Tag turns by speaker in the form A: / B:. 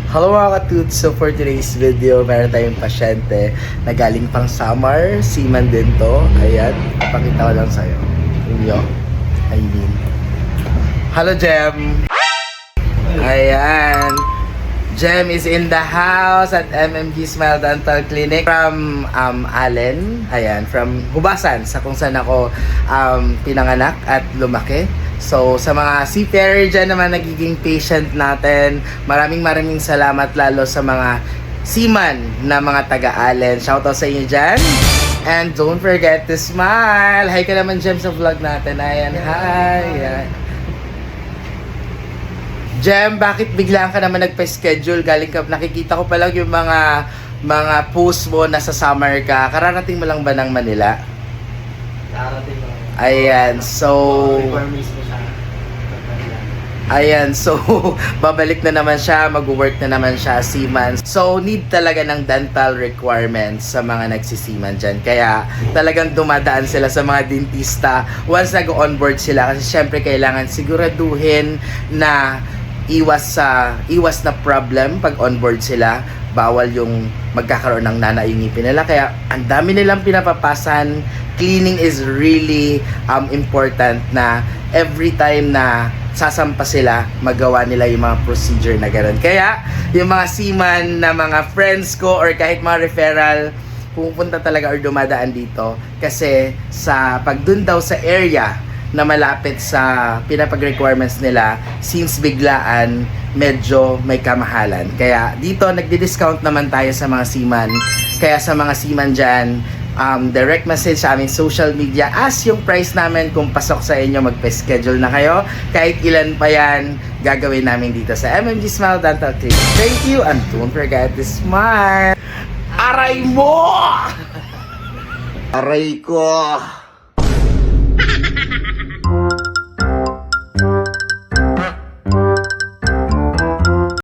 A: Hello mga katuts! So for today's video, meron tayong pasyente na galing pang Samar. Seaman din to. Ayan, pakita ko lang sa'yo. Inyo. Aileen. Hello, Jem! Ayan. Jem is in the house at MMG Smile Dental Clinic from Allen. Ayan, from Hubasan, sa kung saan ako pinanganak at lumaki. So, sa mga seafarer dyan naman nagiging patient natin, maraming salamat lalo sa mga seaman na mga taga-Allen. Shoutout sa inyo dyan. And don't forget to smile. Hi ka naman, Jem, sa vlog natin. Ayan, hi. Ayan. Jem, bakit biglaan ka naman nagpa-schedule? Galing ka, nakikita ko pa lang yung mga post mo na sa summer ka. Kararating mo lang ba ng Manila?
B: Darating mo.
A: Ayan, so...
B: Requirements mo siya.
A: Ayan, so babalik na naman siya, mag-work na naman siya, seaman. So need talaga ng dental requirements sa mga nagsisiman dyan. Kaya talagang dumadaan sila sa mga dentista once nag-onboard sila. Kasi syempre kailangan siguraduhin na iwas na problem pag onboard sila. Bawal yung magkakaroon ng nana yung ngipin nila. Kaya ang dami nilang pinapapasan. Cleaning is really important na every time na sasampa sila, magawa nila yung mga procedure na gano'n. Kaya, yung mga seaman na mga friends ko or kahit mga referral, pupunta talaga or dumadaan dito. Kasi pag dun daw sa area na malapit sa pinapag-requirements nila, since biglaan, medyo may kamahalan. Kaya dito, nagdi-discount naman tayo sa mga seaman. Kaya sa mga seaman dyan, direct message sa aming social media as yung price namin kung pasok sa inyo, magpa-schedule na kayo. Kahit ilan pa yan, gagawin namin dito sa MMG Smile Dental Clinic. Thank you and don't forget to smile. Aray mo! Aray ko!